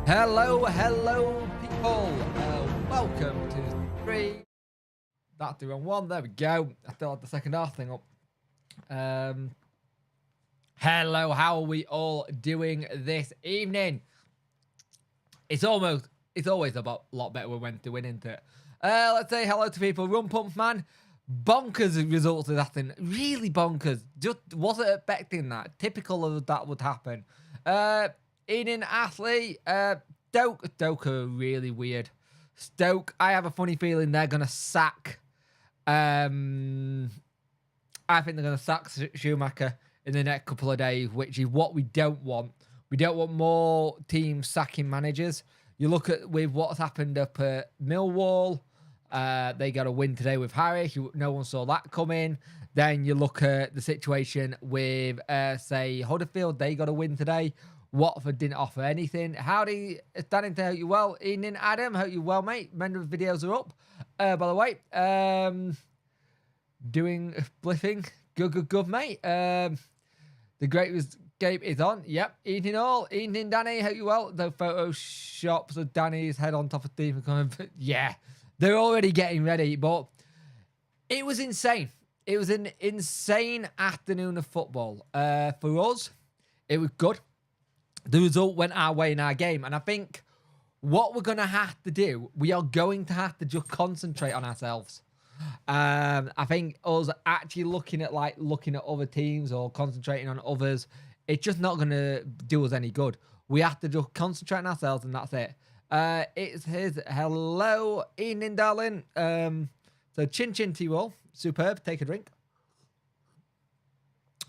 Hello, people. Welcome to three. That's the wrong one. There we go. I still had the second half thing up. Hello, how are we all doing this evening? It's always a lot better when to win into it. Let's say hello to people. Run Pump Man. Bonkers results of that thing. Really bonkers. Just wasn't expecting that. Typical of that would happen. Eating athlete. Stoke are really weird. Stoke, I have a funny feeling they're gonna sack. I think they're gonna sack Schumacher in the next couple of days, which is what we don't want. We don't want more teams sacking managers. You look at with what's happened up at Millwall. They got a win today with Harris. No one saw that coming. Then you look at the situation with, say, Huddersfield. They got a win today. Watford didn't offer anything. Howdy, standing to hope you well. Evening, Adam. Hope you well, mate. Remember the videos are up. By the way, doing bliffing. Good, mate. The Great Escape is on. Yep. Evening all. Evening, Danny. Hope you well. The photoshops of Danny's head on top of Stephen coming. Yeah, they're already getting ready. But it was insane. It was an insane afternoon of football. For us, it was good. The result went our way in our game. And I think what we're going to have to do, we are going to have to just concentrate on ourselves. I think us actually looking at other teams or concentrating on others, it's just not going to do us any good. We have to just concentrate on ourselves and that's it. It's his hello, evening, darling. So chin to you all. Superb. Take a drink.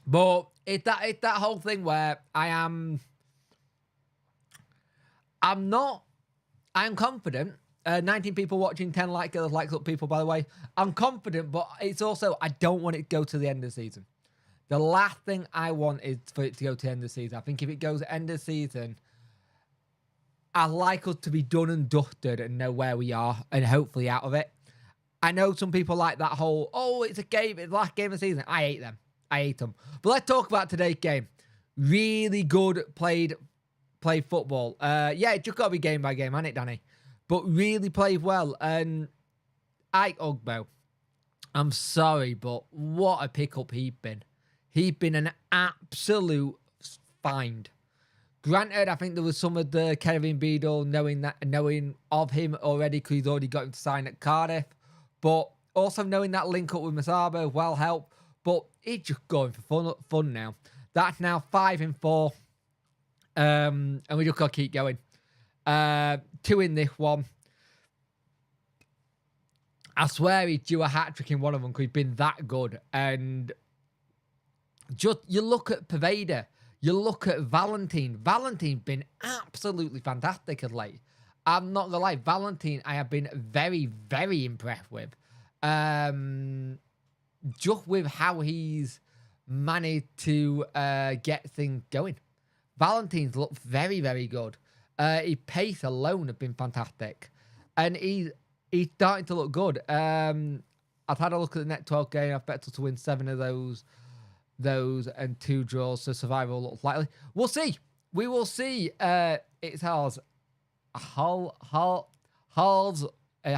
But it's that whole thing where I'm confident. 19 people watching, 10 likes up people, by the way. I'm confident, but it's also, I don't want it to go to the end of the season. The last thing I want is for it to go to the end of the season. I think if it goes to the end of the season, I like us to be done and dusted and know where we are and hopefully out of it. I know some people like that whole, oh, it's a game, it's the last game of the season. I hate them. But let's talk about today's game. Really good played football. Yeah, it just got to be game by game, hasn't it, Danny? But really played well. And Ike Ugbo, I'm sorry, but what a pickup he'd been. He'd been an absolute find. Granted, I think there was some of the Kevin Beadle knowing of him already because he's already got him to sign at Cardiff. But also knowing that link up with Masaba well helped. But he's just going for fun now. That's now 5-4. And we just got to keep going. 2 in this one. I swear he'd do a hat-trick in one of them because he's been that good. And just, you look at Pervader. You look at Valentine. Valentine's been absolutely fantastic of late. I'm not going to lie. Valentine, I have been very, very impressed with. Just with how he's managed to get things going. Valentine's looked very, very good. His pace alone has been fantastic. And he's starting to look good. I've had a look at the net 12 game. I've bet to win 7 of those and 2 draws. So survival looks likely. We'll see. We will see. It's Halls. I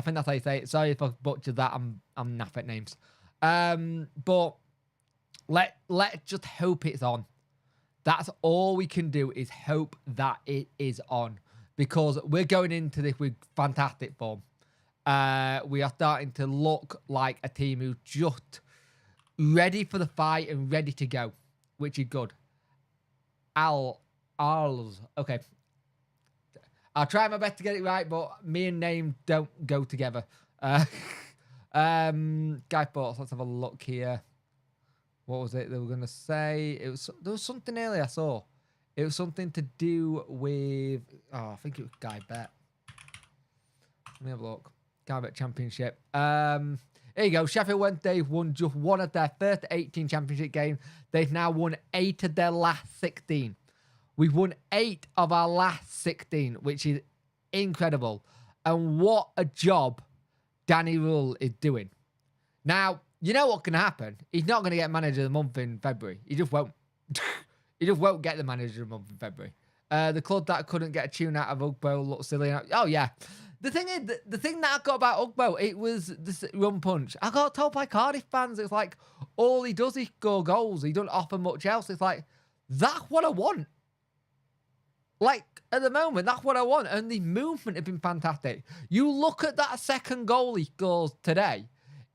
think that's how you say it. Sorry if I butchered that. I'm naff at names. But let's just hope it's on. That's all we can do is hope that it is on. Because we're going into this with fantastic form. We are starting to look like a team who's just ready for the fight and ready to go. Which is good. Okay. I'll try my best to get it right, but me and name don't go together. Guy Sports, let's have a look here. What was it they were going to say? There was something earlier I saw. It was something to do with... Oh, I think it was Guy Bet. Let me have a look. Guy Bet Championship. Here you go. Sheffield Wednesday won just one of their first 18 championship games. They've now won 8 of their last 16. We've won 8 of our last 16, which is incredible. And what a job Danny Rule is doing. Now... You know what can happen? He's not going to get manager of the month in February. He just won't. He just won't get the manager of the month in February. The club that couldn't get a tune out of Ugbo looked silly. Oh, yeah. The thing is, the thing that I got about Ugbo, it was this run punch. I got told by Cardiff fans, it's like, all he does is score goals. He doesn't offer much else. It's like, that's what I want. Like, at the moment, that's what I want. And the movement has been fantastic. You look at that second goal he scores today.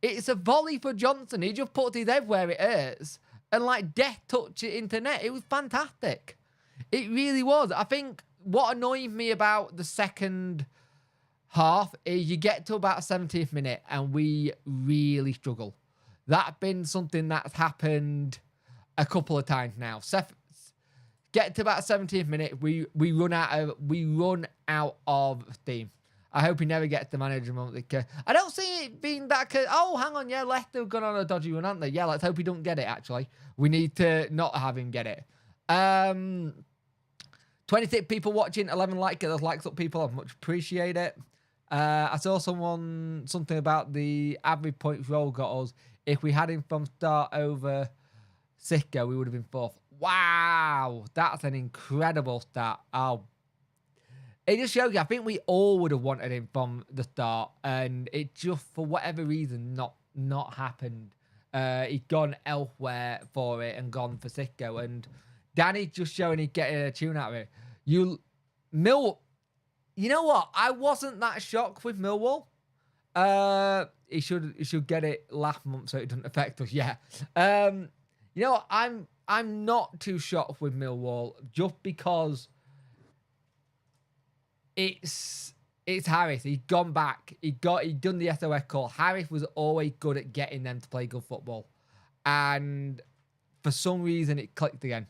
It's a volley for Johnson. He just puts his head where it hurts. And, like, death touch it into net. It was fantastic. It really was. I think what annoyed me about the second half is you get to about 70th minute and we really struggle. That's been something that's happened a couple of times now. Get to about 70th minute, we run out of steam. I hope he never gets the management. I don't see it being that. Oh, hang on, yeah, Leicester have gone on a dodgy run, haven't they? Yeah, let's hope he don't get it. Actually, we need to not have him get it. 26 people watching, 11 like it. Those likes up, people. I much appreciate it. I saw something about the average points roll got us. If we had him from start over Sicko, we would have been fourth. Wow, that's an incredible stat. Oh, it just shows you. I think we all would have wanted him from the start, and it just for whatever reason not happened. He'd gone elsewhere for it and gone for Sicko, and Danny just showing he's getting a tune out of it. You know what? I wasn't that shocked with Millwall. He should get it last month so it doesn't affect us. Yeah. You know what? I'm not too shocked with Millwall just because it's Harris. He's gone back. He done the SOS call. Harris was always good at getting them to play good football, and for some reason it clicked again.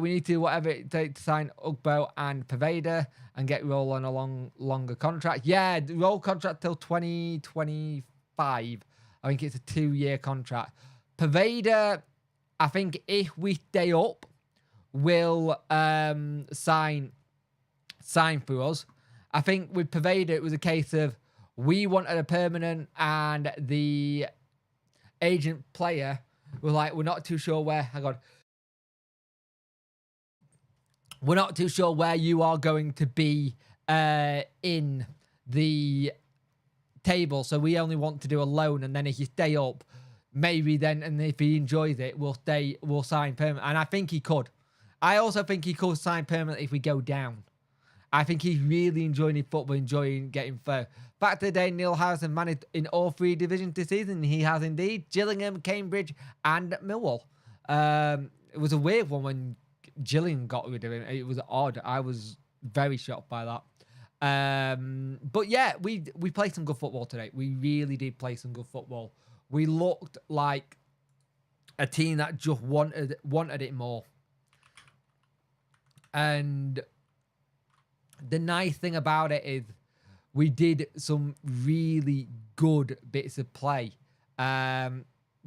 We need to whatever it takes to sign Ugbo and Pervader and get Roll on a longer contract. Yeah, the Roll contract till 2025. I think it's a 2-year contract. Pervader, I think if we stay up, will sign for us. I think with Pervader, it was a case of we wanted a permanent and the agent player were like, we're not too sure where. Hang on. We're not too sure where you are going to be in the table, so we only want to do a loan, and then if you stay up, maybe then, and if he enjoys it, we'll sign permanent. And I think he could. I also think he could sign permanent if we go down. I think he's really enjoying his football, enjoying getting fair. Back to the day, Neil Harrison managed in all 3 divisions this season. He has indeed. Gillingham, Cambridge, and Millwall. It was a weird one when Gillingham got rid of him. It was odd. I was very shocked by that. But yeah, we played some good football today. We really did play some good football. We looked like a team that just wanted it more. And the nice thing about it is we did some really good bits of play.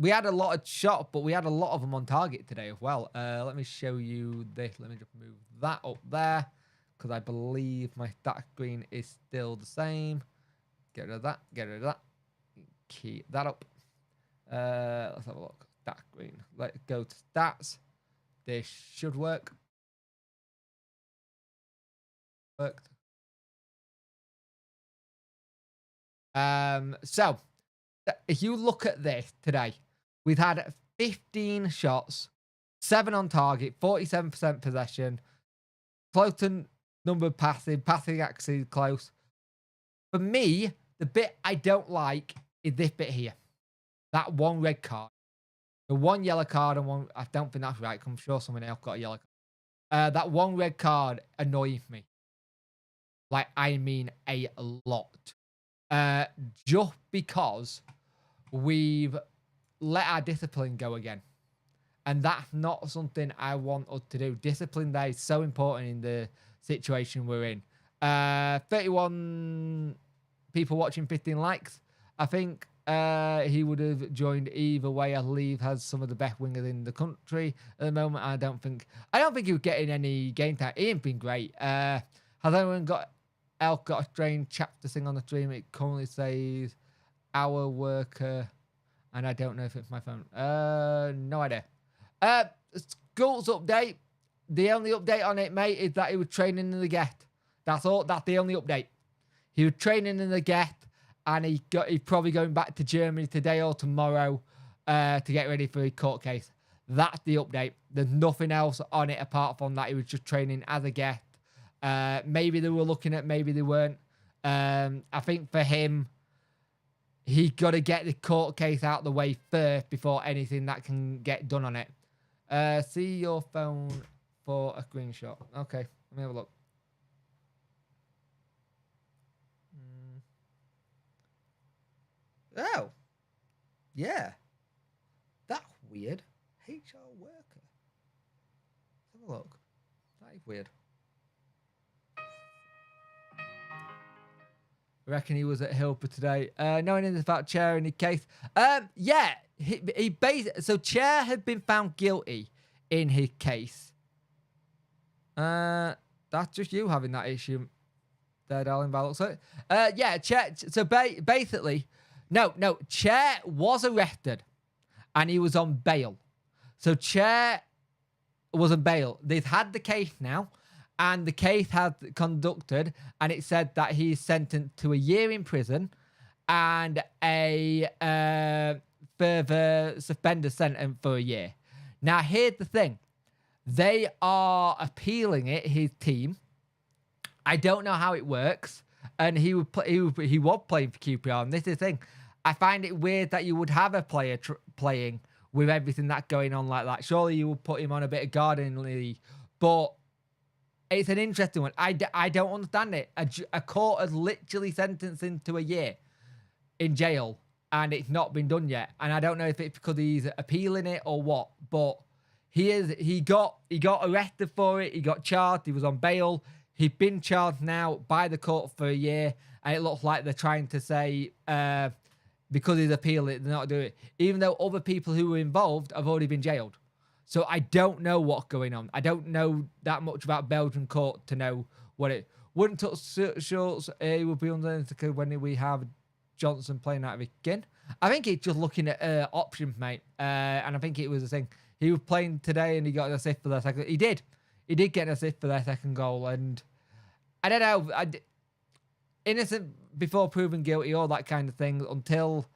We had a lot of shots, but we had a lot of them on target today as well. Let me show you this. Let me just move that up there because I believe my stat screen is still the same. Get rid of that. Get rid of that. Keep that up. Let's have a look. Stat screen. Let's go to stats. This should work. Worked. So if you look at this today, we've had 15 shots, 7 on target, 47% possession, close to number of passing actually close. For me, the bit I don't like is this bit here. That one red card. The one yellow card and one, I don't think that's right. I'm sure someone else got a yellow card. That one red card annoys me. Like, I mean a lot. Just because we've let our discipline go again. And that's not something I want us to do. Discipline there is so important in the situation we're in. 31 people watching, 15 likes. I think he would have joined either way. I believe has some of the best wingers in the country at the moment. I don't think he was getting any game time. Ian's been great. Has anyone got a strange chap to sing on the stream? It currently says our worker, and I don't know if it's my phone. No idea. Schools update. The only update on it, mate, is that he was training in the get. That's all. That's the only update. He was training in the get, and he's probably going back to Germany today or tomorrow to get ready for his court case. That's the update. There's nothing else on it apart from that he was just training as a get. Maybe they were looking at, maybe they weren't. I think for him, he got to get the court case out of the way first before anything that can get done on it. See your phone for a screenshot. Okay, let me have a look. Oh, yeah. That's weird. HR worker. Let's have a look. That is weird. I reckon he was at Hilper today. Knowing anything about Chair in the case. Yeah. So Chair had been found guilty in his case. That's just you having that issue there, darling. By the looks of it. Yeah, Chair. So basically, no. Chair was arrested, and he was on bail. So Chair was on bail. They've had the case now, and the case has conducted, and it said that he's sentenced to a year in prison and a further suspender sentence for a year. Now, here's the thing. They are appealing it, his team. I don't know how it works. And he was playing for QPR. And this is the thing. I find it weird that you would have a player playing with everything that's going on like that. Surely you would put him on a bit of gardening leave. But it's an interesting one. I don't understand it. A court has literally sentenced him to a year in jail. And it's not been done yet. And I don't know if it's because he's appealing it or what. But he got arrested for it. He got charged. He was on bail. He's been charged now by the court for a year. And it looks like they're trying to say because he's appealed it, they're not doing it. Even though other people who were involved have already been jailed. So I don't know what's going on. I don't know that much about Belgian court to know what it... Wouldn't touch Schultz. He would be under when we have Johnson playing out of again. I think he's just looking at options, mate. And I think it was a thing. He was playing today and he got an assist for their second. He did get an assist for their second goal. And I don't know. Innocent before proven guilty, all that kind of thing. Until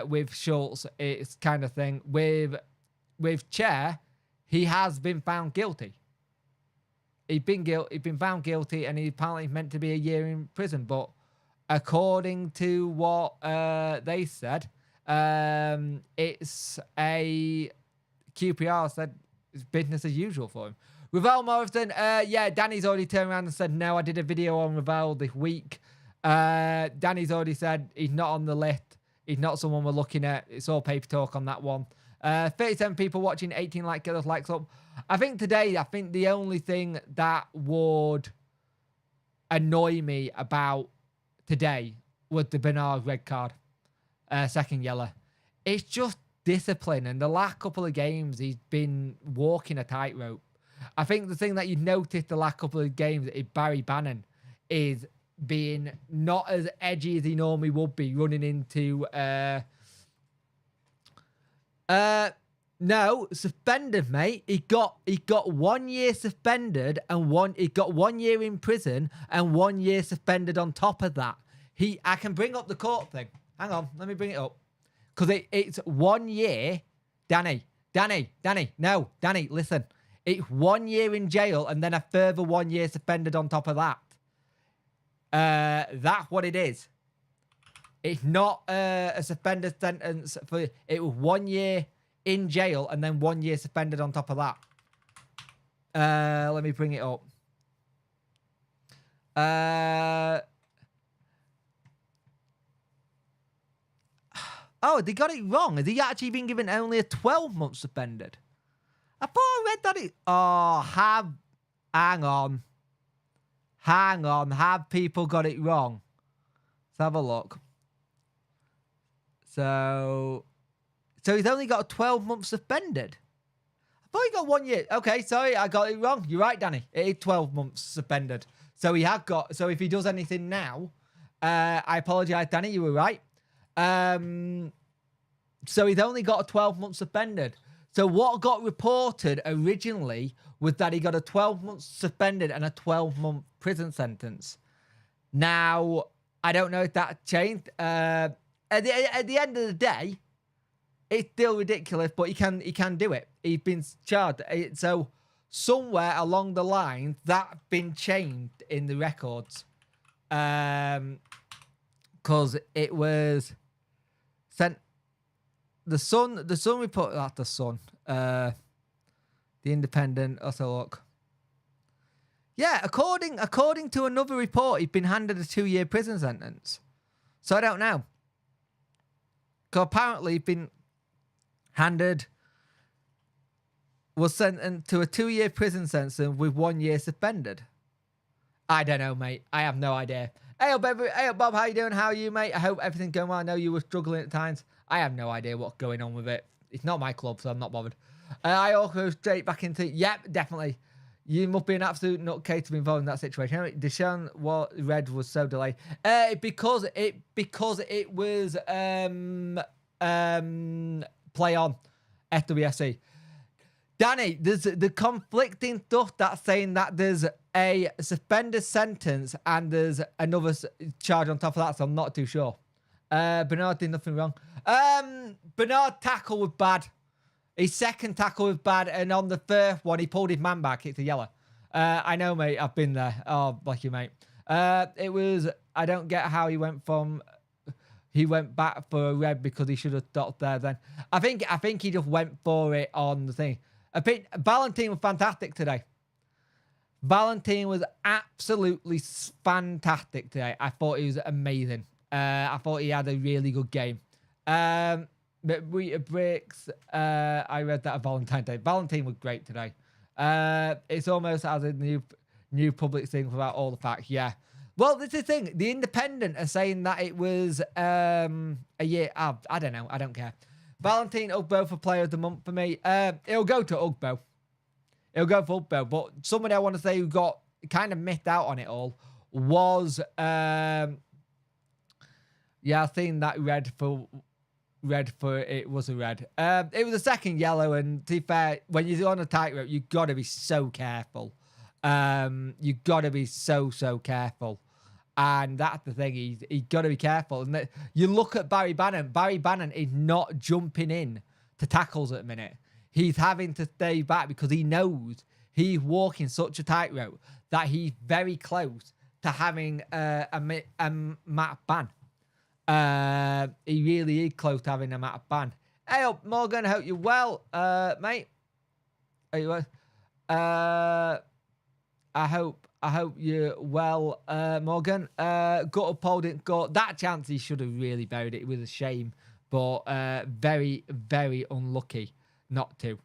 with Schultz, it's kind of thing. With Chair, he has been found guilty. He's been found guilty, and he's apparently meant to be a year in prison. But according to what they said, it's a QPR said it's business as usual for him. Ravel Morrison, yeah, Danny's already turned around and said, no, I did a video on Ravel this week. Danny's already said he's not on the list. He's not someone we're looking at. It's all paper talk on that one. 37 people watching, 18 get those likes up. I think today, the only thing that would annoy me about today was the Bernard red card, second yellow. It's just discipline, and the last couple of games he's been walking a tightrope. I think the thing that you noticed the last couple of games is Barry Bannon is being not as edgy as he normally would be, running into no, suspended, mate. He got 1 year suspended and he got 1 year in prison and 1 year suspended on top of that. I can bring up the court thing. Hang on, let me bring it up. Because it's 1 year. Danny, no, Danny, listen. It's 1 year in jail and then a further 1 year suspended on top of that. That's what it is. It's not a suspended sentence. It was 1 year in jail and then 1 year suspended on top of that. Let me bring it up. Oh, they got it wrong. Has he actually been given only a 12-month suspended? I thought I read that it... Oh, hang on. Have people got it wrong? Let's have a look. So he's only got a 12-month suspended. I thought he got 1 year. Okay, sorry, I got it wrong. You're right, Danny. It is 12 months suspended. So he had got... So if he does anything now, I apologise, Danny, you were right. So he's only got a 12-month suspended. So what got reported originally was that he got a 12-month suspended and a 12-month prison sentence. Now, I don't know if that changed. At the end of the day, it's still ridiculous, but he can do it. He's been charged. So somewhere along the line, that's been changed in the records. Because it was sent. The Sun report. That's the Sun. The Independent. Also look. Yeah, according to another report, he'd been handed a 2-year prison sentence. So I don't know. Because apparently he'd been was sentenced to a 2-year prison sentence with 1 year suspended. I don't know, mate. I have no idea. Hey, Bob, how you doing? How are you, mate? I hope everything's going well. I know you were struggling at times. I have no idea what's going on with it. It's not my club, so I'm not bothered. I also straight back into, yep, definitely. You must be an absolute nutcase to be involved in that situation. Deshaun Red was so delayed. Because it was play on FWSC. Danny, there's the conflicting stuff that's saying that there's a suspended sentence and there's another charge on top of that, so I'm not too sure. Bernard did nothing wrong. Bernard tackle was bad. His second tackle was bad, and on the first one, he pulled his man back. It's a yellow. I know, mate. I've been there. Oh, bless you, mate. It was... I don't get how he went from... He went back for a red because he should have stopped there then. I think he just went for it on the thing. Valentin was fantastic today. Valentin was absolutely fantastic today. I thought he was amazing. I thought he had a really good game. But Rita Bricks, I read that on Valentine's Day. Valentin was great today. It's almost as a new public thing about all the facts. Yeah. Well, this is the thing. The Independent are saying that it was a year. I don't know. I don't care. Valentin Ugbo for Player of the Month for me. It'll go to Ugbo. It'll go for Ugbo. But somebody I want to say who got kind of missed out on it all was... yeah, I think that red for it was a red. It was a second yellow, and to be fair, when you're on a tightrope, you've got to be so careful. You've got to be so careful. And that's the thing, he's got to be careful. And you look at Barry Bannon. Barry Bannon is not jumping in to tackles at the minute. He's having to stay back because he knows he's walking such a tightrope that he's very close to having a Matt ban. He really is close to having a Matt ban. Hey up, Morgan, I hope you're well, mate. Are you well? I hope you're well, Morgan. Gut Paul didn't go. That chance he should have really buried it. It was a shame, but very, very unlucky not to.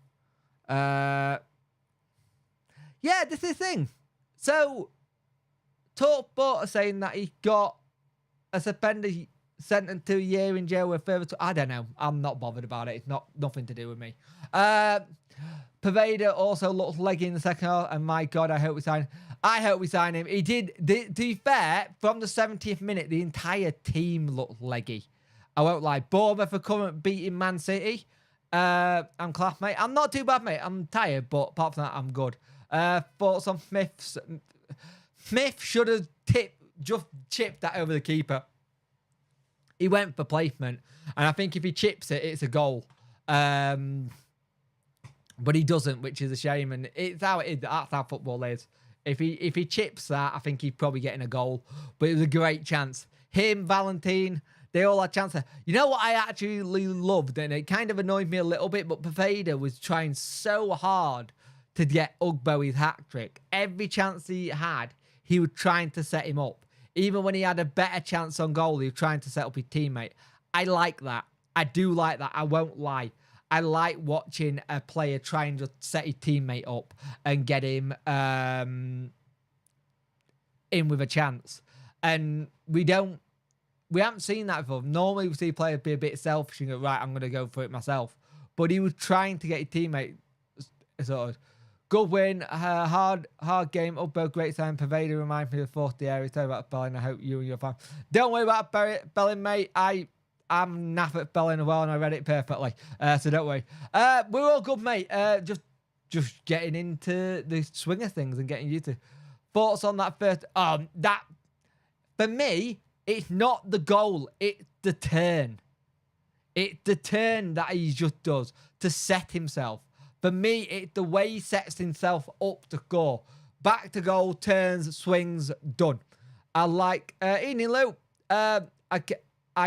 Yeah, this is the thing. So, TalkSport are saying that he got a suspended sentence to a year in jail with further... I don't know. I'm not bothered about it. It's nothing to do with me. Pervader also looks leggy in the second half, and my God, I hope we sign him. I hope we sign him. He did. To be fair, from the 70th minute, the entire team looked leggy. I won't lie. Bournemouth are currently beating Man City. I'm class, mate. I'm not too bad, mate. I'm tired, but apart from that, I'm good. Thoughts on Smith? Smith should have just chipped that over the keeper. He went for placement, and I think if he chips it, it's a goal. But he doesn't, which is a shame, and it's how it is. That's how football is. If he chips that, I think he's probably getting a goal. But it was a great chance. Him, Valentin, they all had chances. You know what I actually loved, and it kind of annoyed me a little bit, but Pervader was trying so hard to get Ugbo his hat-trick. Every chance he had, he was trying to set him up. Even when he had a better chance on goal, he was trying to set up his teammate. I like that. I do like that. I won't lie. I like watching a player trying to set his teammate up and get him in with a chance. And we haven't seen that before. Normally we see players be a bit selfish and go, right, I'm going to go for it myself. But he was trying to get his teammate sort of. Good win, hard game. Ugbo, great time. Pervader reminds me of fourth the area. Tell you about Belling. I hope you and your family. Don't worry about Belling, mate. I I'm naff at spelling as well, and I read it perfectly. So don't worry. We're all good, mate. Just getting into the swing of things and getting used to. Thoughts on that first? That for me, it's not the goal. It's the turn. It's the turn that he just does to set himself. For me, it's the way he sets himself up to score. Back to goal, turns, swings, done. I like Ian Lou. I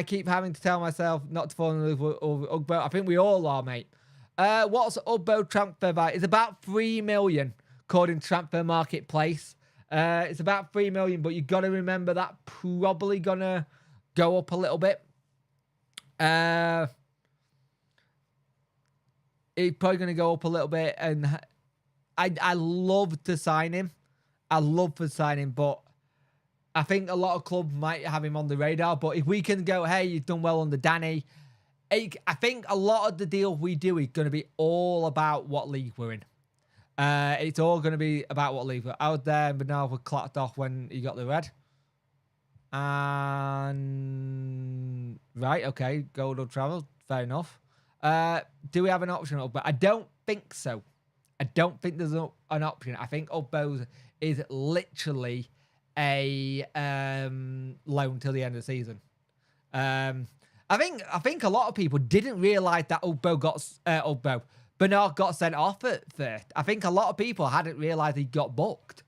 keep having to tell myself not to fall in love with Ugbo. I think we all are, mate. What's Ugbo transfer value? It's about 3 million, according to Transfer Marketplace. It's about 3 million, but you've got to remember that probably going to go up a little bit. It's probably going to go up a little bit, and I love to sign him. I love to sign him, but I think a lot of clubs might have him on the radar. But if we can go, hey, you've done well under Danny, I think a lot of the deal we do is going to be all about what league we're in. It's all going to be about what league we're out there. But now we're clapped off when he got the red. And right, okay, gold or travel, fair enough. Do we have an option up? But I don't think so. I don't think there's an option. I think Ugbo is literally a loan till the end of the season. I think a lot of people didn't realise that Bernard got sent off at first. I think a lot of people hadn't realised he got booked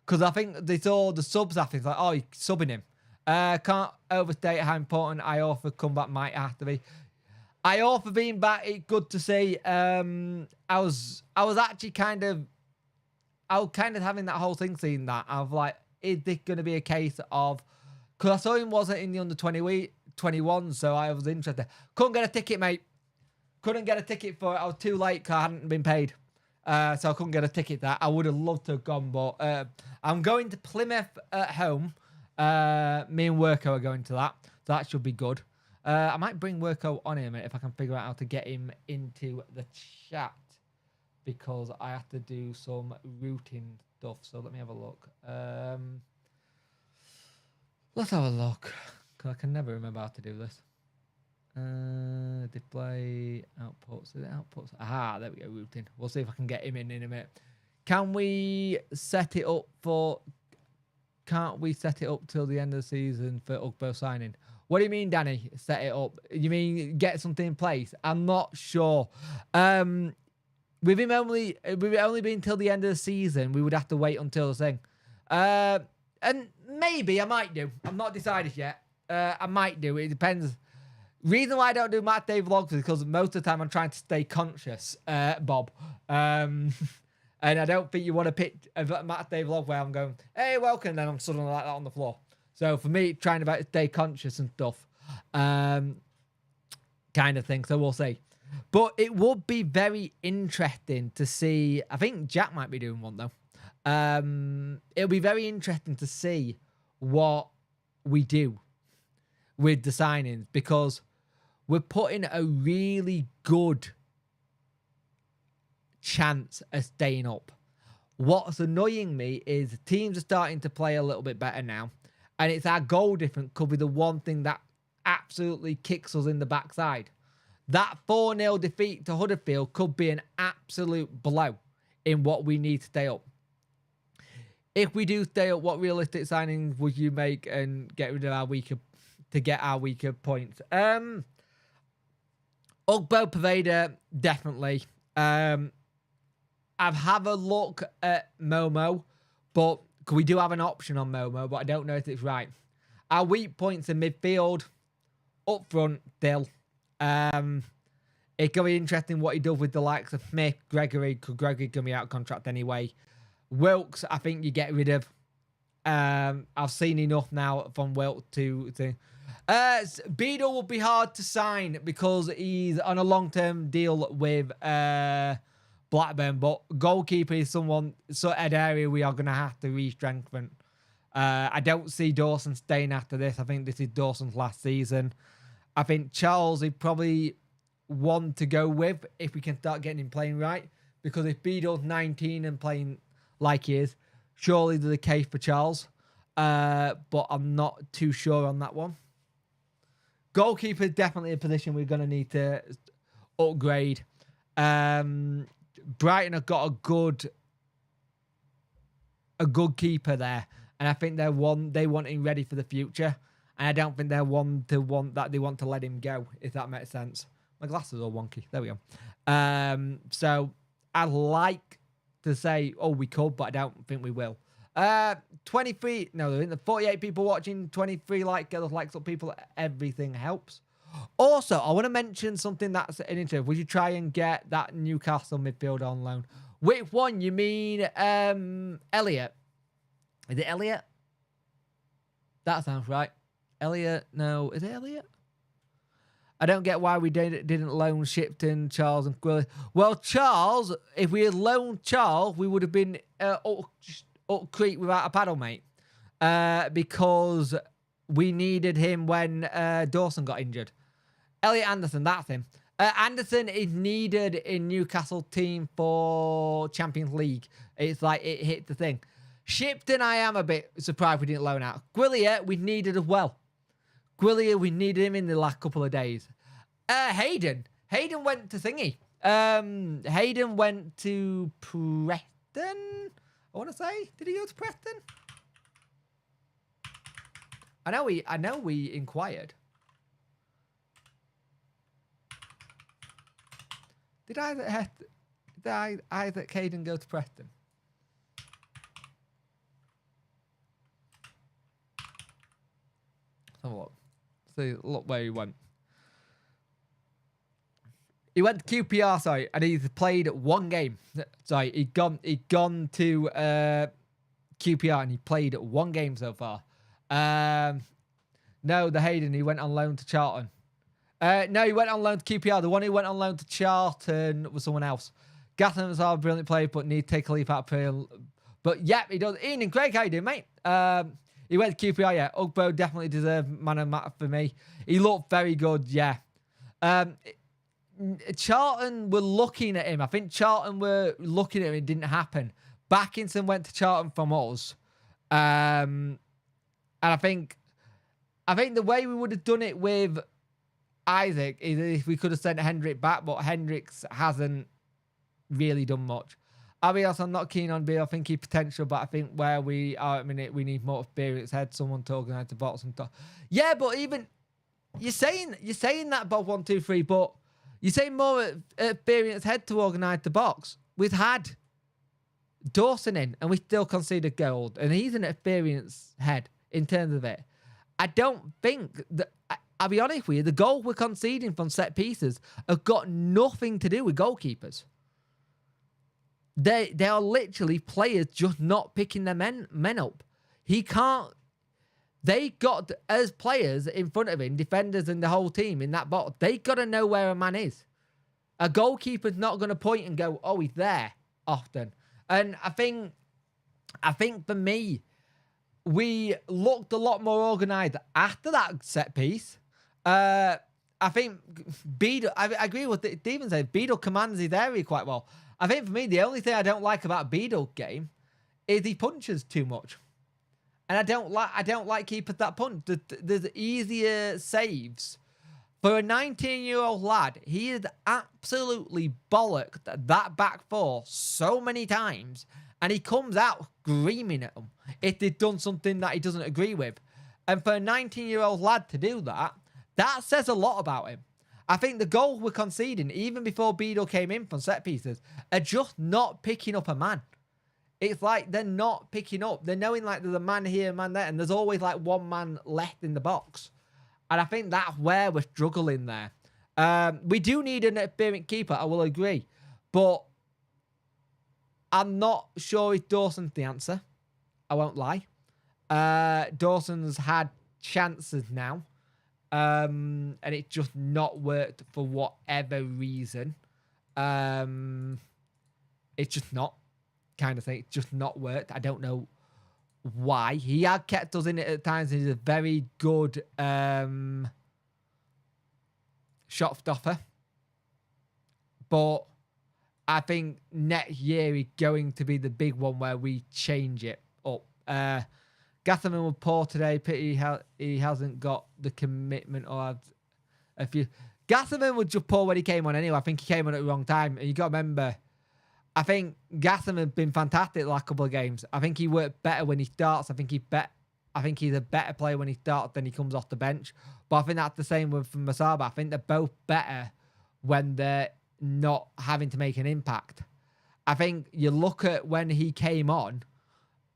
because I think they saw the subs after. It's like, oh, you're subbing him. Can't overstate how important Iorfa comeback might have to be. Iorfa being back, it's good to see. I was actually kind of having that whole thing, seeing that. I was like, is this going to be a case of, because I saw him wasn't in the under 21, so I was interested. Couldn't get a ticket, mate. Couldn't get a ticket for it. I was too late because I hadn't been paid. So I couldn't get a ticket that I would have loved to have gone, but I'm going to Plymouth at home. Me and Worko are going to that, so that should be good. I might bring Worko on him if I can figure out how to get him into the chat, because I have to do some routing stuff. So let me have a look. Let's have a look, because I can never remember how to do this. Display outputs. Is it outputs? Aha, there we go. Routing. We'll see if I can get him in a minute. Can we set it up for? Can't we set it up till the end of the season for Ugbo signing? What do you mean, Danny? Set it up? You mean get something in place? I'm not sure. With him only being till the end of the season, we would have to wait until the thing. And maybe I might do. I'm not decided yet. I might do. It depends. Reason why I don't do Matt Day vlogs is because most of the time I'm trying to stay conscious, Bob. And I don't think you want to pick a Matt Day vlog where I'm going, hey, welcome, and then I'm suddenly like that on the floor. So for me, trying to stay conscious and stuff, kind of thing. So we'll see. But it would be very interesting to see. I think Jack might be doing one though. It'll be very interesting to see what we do with the signings, because we're putting a really good chance of staying up. What's annoying me is teams are starting to play a little bit better now, and it's our goal difference could be the one thing that absolutely kicks us in the backside. That 4-0 defeat to Huddersfield could be an absolute blow in what we need to stay up. If we do stay up, what realistic signings would you make and get rid of our weaker points? Ugbo Pervader, definitely. I've had a look at Momo, but we do have an option on Momo, but I don't know if it's right. Our weak points in midfield, up front, Dill. It's going to be interesting what he does with the likes of Smith, Gregory, because Gregory's going to be out of contract anyway. Wilkes, I think you get rid of. I've seen enough now from Wilkes to Beadle will be hard to sign because he's on a long-term deal with Blackburn, but goalkeeper is an area we are going to have to re-strengthen. I don't see Dawson staying after this. I think this is Dawson's last season. I think Charles is probably one to go with if we can start getting him playing right, because if Beadle's 19 and playing like he is, surely there's a case for Charles. But I'm not too sure on that one. Goalkeeper is definitely a position we're going to need to upgrade. Brighton have got a good keeper there, and I think they want him ready for the future. And I don't think they want to let him go, if that makes sense. My glasses are all wonky. There we go. So I'd like to say, oh, we could, but I don't think we will. 23, no, there isn't 48 people watching, 23 likes up people. Everything helps. Also, I want to mention something that's an interest. Would you try and get that Newcastle midfielder on loan? Which one? You mean Elliot? Is it Elliot? That sounds right. Elliot? No, is it Elliot? I don't get why we didn't loan Shipton, Charles, and Gwilly. Well, Charles, if we had loaned Charles, we would have been up creek without a paddle, mate. Because we needed him when Dawson got injured. Elliot Anderson, that's him. Anderson is needed in Newcastle team for Champions League. It's like it hit the thing. Shipton, I am a bit surprised we didn't loan out. Gwillier, we needed as well. Gwillier, we needed him in the last couple of days. Hayden went to thingy. Hayden went to Preston. I want to say, did he go to Preston? I know we inquired. Did Isaac Hayden go to Preston? Let's have a look. See, look where he went. He went to QPR, sorry, and he's played one game. Sorry, he'd gone to QPR and he played one game so far. No, the Hayden, he went on loan to Charlton. No, he went on loan to QPR. The one who went on loan to Charlton was someone else. Gatham's a brilliant player, but need to take a leap out of prayer. But yep, he does. Ian and Craig, how you doing, mate? He went to QPR, yeah. Ugbo definitely deserved man of match for me. He looked very good, yeah. Charlton were looking at him. I think Charlton were looking at him. It didn't happen. Backinson went to Charlton from us. And I think the way we would have done it with Isaac is if we could have sent Hendrick back, but Hendricks hasn't really done much. I'll be honest, I'm not keen on Beale. I think he's potential, but I think where we are at the minute, we need more experience head, someone to organise the box and talk. Yeah, but even you're saying that Bob 1, 2, 3, but you're saying more experienced head to organise the box. We've had Dawson in, and we still conceded gold, and he's an experienced head in terms of it. I don't think that. I'll be honest with you, the goal we're conceding from set pieces have got nothing to do with goalkeepers. They are literally players just not picking their men up. He can't. They got, as players in front of him, defenders and the whole team in that box, they got to know where a man is. A goalkeeper's not going to point and go, oh, he's there often. And I think for me, we looked a lot more organised after that set piece. I think Beadle, I agree with what Steven said, Beadle commands his area quite well. I think for me, the only thing I don't like about Beadle's game is he punches too much. And I don't like keepers that punch. There's easier saves. For a 19-year-old lad, he has absolutely bollocked that back four so many times, and he comes out screaming at them if they've done something that he doesn't agree with. And for a 19-year-old lad to do that, that says a lot about him. I think the goal we're conceding, even before Beadle came in from set pieces, are just not picking up a man. It's like they're not picking up. They're knowing like there's a man here, a man there, and there's always like one man left in the box. And I think that's where we're struggling there. We do need an experienced keeper, I will agree. But I'm not sure if Dawson's the answer. I won't lie. Dawson's had chances now. And it just not worked for whatever reason. It's just not kind of thing. It's just not worked. I don't know why. He had kept us in it at times. He's a very good shot stopper. But I think next year is going to be the big one where we change it up. Gatherman was poor today. Pity he hasn't got the commitment or If you Gatherman was just poor when he came on anyway. I think he came on at the wrong time. And you got to remember, I think Gatherman's been fantastic the last couple of games. I think he worked better when he starts. I think he's a better player when he starts than he comes off the bench. But I think that's the same with Masaba. I think they're both better when they're not having to make an impact. I think you look at when he came on,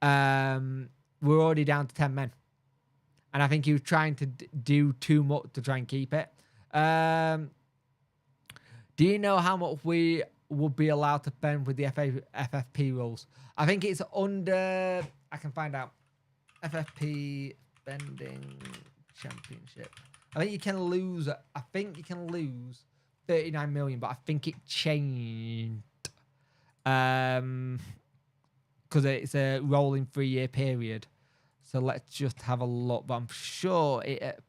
we're already down to 10 men. And I think he was trying to do too much to try and keep it. Do you know how much we would be allowed to spend with the FFP rules? I think it's under... I can find out. FFP spending championship. I think you can lose... 39 million, but I think it changed. Because it's a rolling 3-year period. So let's just have a look. But I'm sure it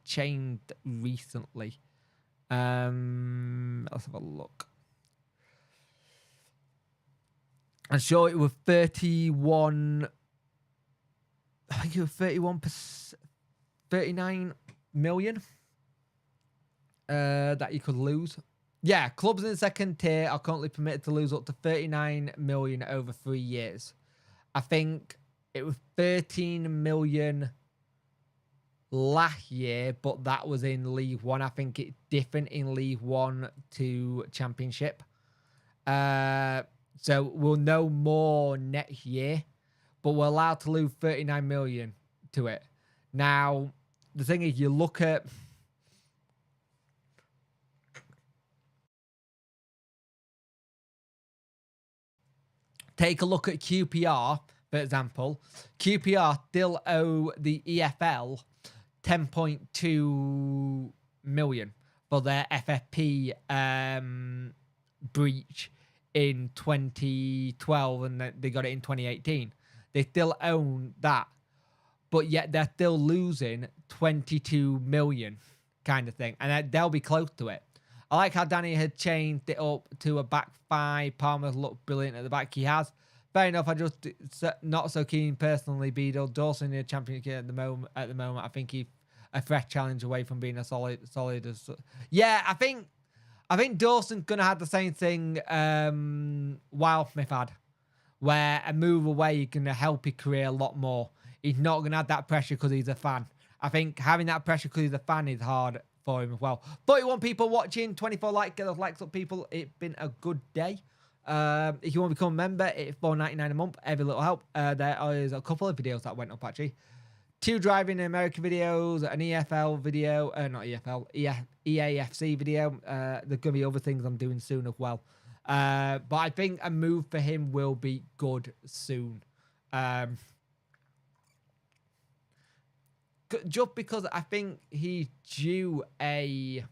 changed recently. Let's have a look. I'm sure it was 31. I think it was 31%, 39 million that you could lose. Yeah, clubs in the second tier are currently permitted to lose up to 39 million over 3 years. I think it was 13 million last year, but that was in League One. I think it's different in League One to Championship. So we'll know more next year, but we're allowed to lose 39 million to it. Now, the thing is, you look at... Take a look at QPR, for example. QPR still owe the EFL 10.2 million for their FFP breach in 2012, and they got it in 2018. They still own that, but yet they're still losing 22 million kind of thing, and they'll be close to it. I like how Danny had changed it up to a back five. Palmer's looked brilliant at the back. He has. Fair enough. I just not so keen personally. Beadle Dawson in the championship at the moment. I think he's a fresh challenge away from being a solid. Yeah, I think Dawson's gonna have the same thing Wildsmith had, where a move away is gonna help his career a lot more. He's not gonna have that pressure because he's a fan. I think having that pressure because he's a fan is hard for him as well. 41 people watching, 24 likes, get those likes up, people. It's been a good day. If you want to become a member, it's $4.99 a month. Every little help. There is a couple of videos that went up actually. 2 driving in America videos, an EFL video, not EFL, EAFC video. There's going to be other things I'm doing soon as well. But I think a move for him will be good soon. Just because I think he's due a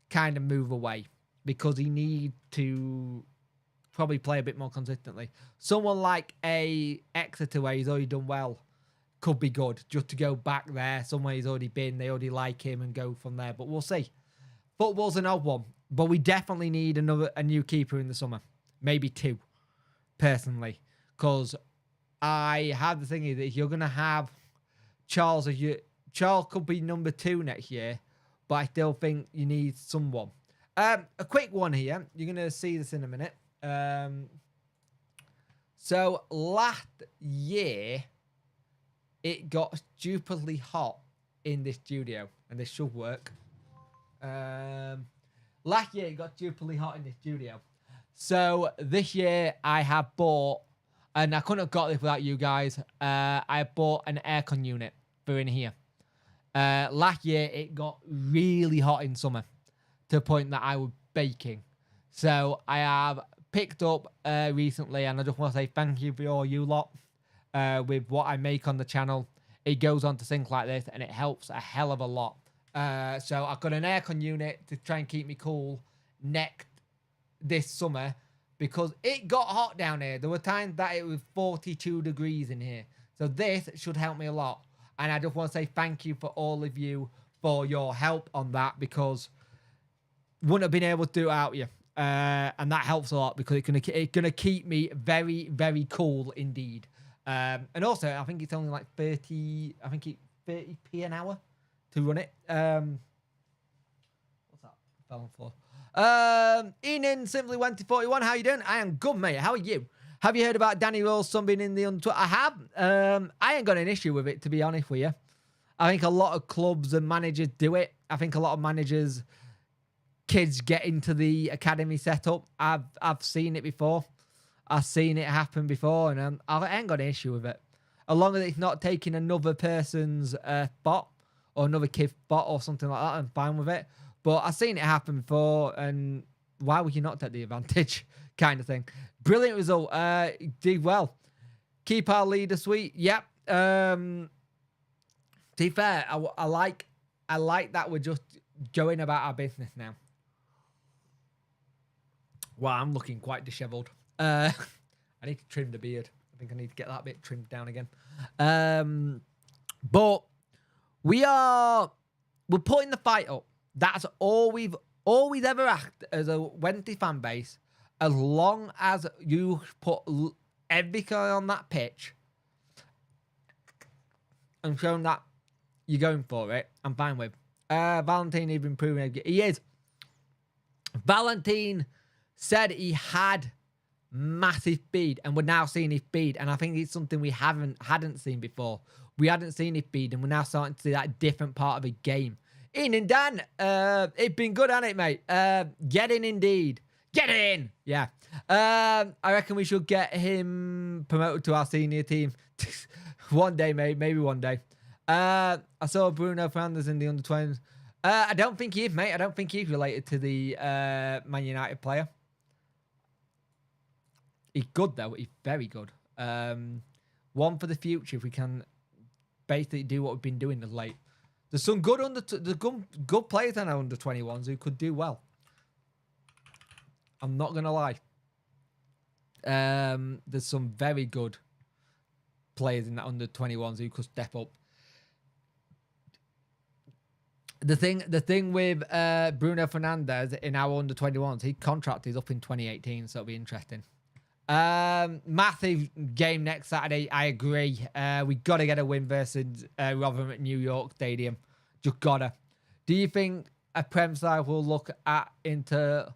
kind of move away because he needs to probably play a bit more consistently. Someone like a Exeter where he's already done well could be good just to go back there somewhere he's already been. They already like him and go from there. But we'll see. Football's an odd one, but we definitely need a new keeper in the summer, maybe 2, personally, because I have the thing is that you're gonna have Charles could be number 2 next year, but I still think you need someone. A quick one here. You're going to see this in a minute. So last year, it got stupidly hot in this studio, and this should work. Last year, it got stupidly hot in this studio. So this year, I have bought, and I couldn't have got this without you guys, I bought an aircon unit for in here. Last year, it got really hot in summer to the point that I was baking. So I have picked up recently, and I just want to say thank you for all you lot with what I make on the channel. It goes on to things like this, and it helps a hell of a lot. So I've got an aircon unit to try and keep me cool this summer because it got hot down here. There were times that it was 42 degrees in here. So this should help me a lot. And I just want to say thank you for all of you for your help on that because wouldn't have been able to do it without you. And that helps a lot because it's gonna keep me very, very cool indeed. And also, I think it's only like 30p an hour to run it. fell on the floor. Enan Simply went to 41. How you doing? I am good, mate. How are you? Have you heard about Danny Rose son being in the under? I have. I ain't got an issue with it, to be honest with you. I think a lot of clubs and managers do it. I think a lot of managers, kids get into the academy setup. I've seen it before. I've seen it happen before, and I ain't got an issue with it. As long as it's not taking another person's spot or another kid's spot or something like that, I'm fine with it. But I've seen it happen before, and why would you not take the advantage kind of thing? Brilliant result. Did well. Keep our leader sweet. Yep. To be fair, I like that we're just going about our business now. Well, I'm looking quite dishevelled. I need to trim the beard. I think I need to get that bit trimmed down again. But we're putting the fight up. That's all we've ever asked as a Wednesday fan base. As long as you put everything on that pitch and shown that you're going for it, I'm fine with. Valentine has been proving he is. Valentine said he had massive speed, and we're now seeing his speed, and I think it's something we hadn't seen before. We hadn't seen his speed, and we're now starting to see that different part of the game. Ian and Dan, it's been good, hasn't it, mate? Get in indeed. Get in! Yeah. I reckon we should get him promoted to our senior team. One day, mate. Maybe one day. I saw Bruno Fernandes in the under-20s. I don't think he is, mate. I don't think he's related to the Man United player. He's good, though. He's very good. One for the future if we can basically do what we've been doing of late. There's some good good players in our under-21s who could do well. I'm not going to lie. There's some very good players in that under-21s who could step up. The thing with Bruno Fernandes in our under-21s, his contract is up in 2018, so it'll be interesting. Massive game next Saturday. I agree. We got to get a win versus Rotherham at New York Stadium. Just gotta. Do you think a Prem side will look at into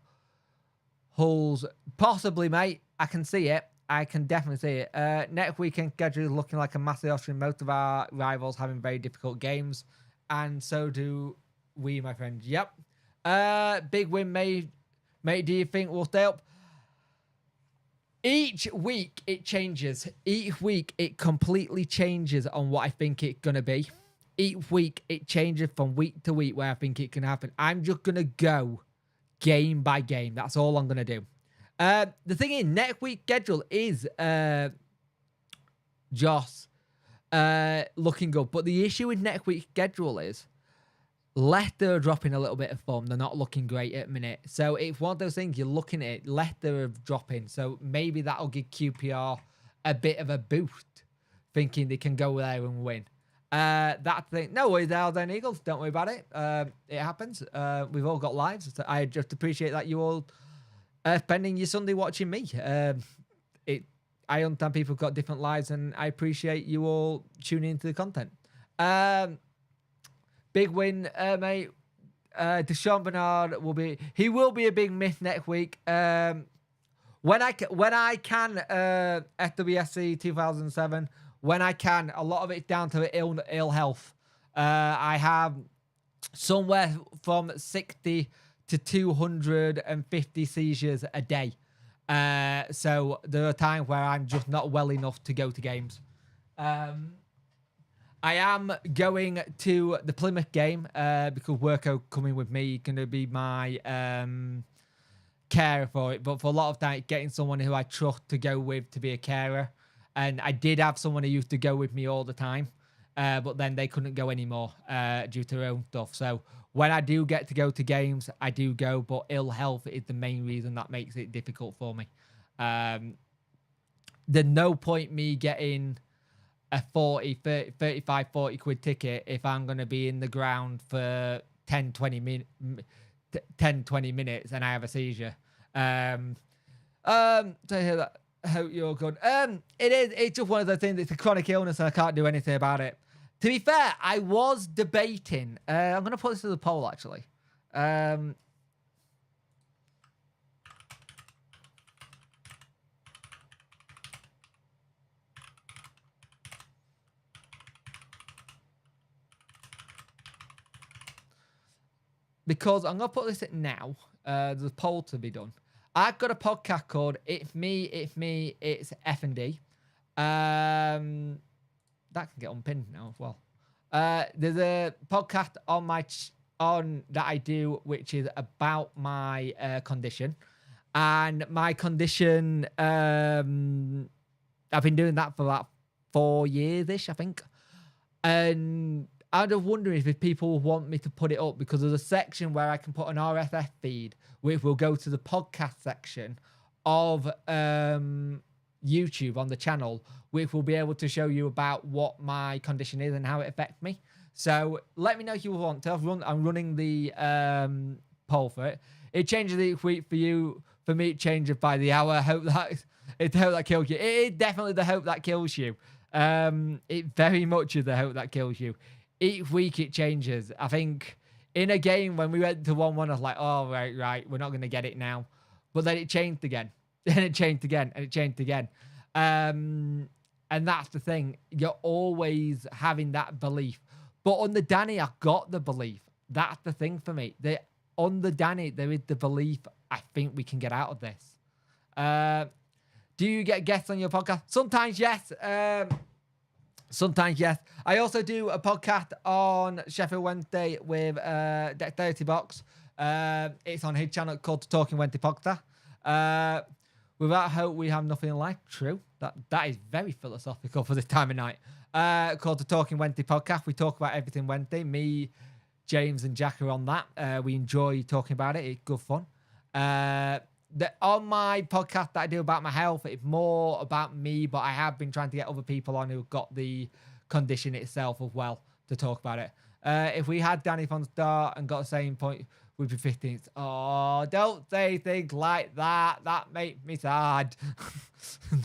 Hull's? Possibly, mate. I can see it. I can definitely see it. Next weekend schedule is looking like a massive option. Most of our rivals having very difficult games, and so do we, my friend. Yep. Big win, mate. Do you think we'll stay up? Each week it changes. Each week it completely changes on what I think it's going to be. Each week it changes from week to week where I think it can happen. I'm just going to go game by game. That's all I'm going to do. The thing is, next week's schedule is just looking good. But the issue with next week's schedule is Leicester are dropping a little bit of form. They're not looking great at the minute. So it's one of those things, you're looking at it, Leicester are dropping. So maybe that'll give QPR a bit of a boost, thinking they can go there and win. That thing, no worries, Alden Eagles. Don't worry about it. It happens. We've all got lives. So I just appreciate that you all spending your Sunday watching me. I understand people have got different lives, and I appreciate you all tuning into the content. Big win, mate. Deshaun Bernard will be a big myth next week. When I can, FWSC 2007. When I can, a lot of it's down to ill health. I have somewhere from 60 to 250 seizures a day. So there are times where I'm just not well enough to go to games. I am going to the Plymouth game because Worko coming with me going to be my carer for it. But for a lot of time, getting someone who I trust to go with to be a carer. And I did have someone who used to go with me all the time, but then they couldn't go anymore due to their own stuff. So when I do get to go to games, I do go, but ill health is the main reason that makes it difficult for me. There's no point me getting a 35, 40 quid ticket if I'm going to be in the ground for 10, 20 minutes and I have a seizure. To hear that. I hope you're good. It's just one of those things. It's a chronic illness and I can't do anything about it. To be fair, I was debating. I'm going to put this to the poll, actually. because I'm going to put this at now. There's a poll to be done. I've got a podcast called It's Me, It's F&D. That can get unpinned now as well. There's a podcast on that I do, which is about my condition. And my condition, I've been doing that for about 4 years-ish, I think. And I'm just wondering if people want me to put it up, because there's a section where I can put an RSS feed, which will go to the podcast section of YouTube on the channel, which will be able to show you about what my condition is and how it affects me. So let me know if you want to. I'm running the poll for it. It changes each week for you. For me, it changes by the hour. I hope that kills you. It is definitely the hope that kills you. It very much is the hope that kills you. Each week it changes. I think in a game when we went to 1-1, I was like, oh, right, we're not going to get it now. But then it changed again. And it changed again. And it changed again. And that's the thing. You're always having that belief. But on the Danny, I got the belief. That's the thing for me. On the Danny, there is the belief, I think we can get out of this. Do you get guests on your podcast? Sometimes, yes. Sometimes, yes. I also do a podcast on Sheffield Wednesday with Dexterity Box. It's on his channel called the Talking Wednesday Podcast. Without hope, we have nothing in life. True. That is very philosophical for this time of night. Called the Talking Wednesday Podcast. We talk about everything Wednesday. Me, James, and Jack are on that. We enjoy talking about it. It's good fun. On my podcast that I do about my health, it's more about me, but I have been trying to get other people on who've got the condition itself as well to talk about it. If we had Danny from the start and got the same point, we'd be 15th. Oh, don't say things like that. That makes me sad.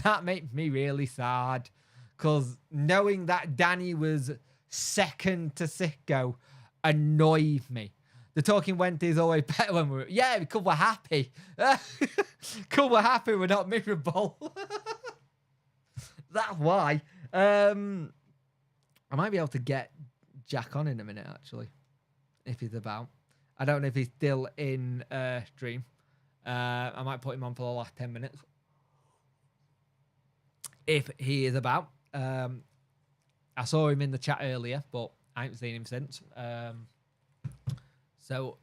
That makes me really sad. Because knowing that Danny was second to Sicko annoyed me. The Talking Wednesday is always better when we're... Yeah, because we're happy. Because we're happy, we're not miserable. That's why. I might be able to get Jack on in a minute, actually. If he's about. I don't know if he's still in stream. I might put him on for the last 10 minutes. If he is about. I saw him in the chat earlier, but I haven't seen him since. So,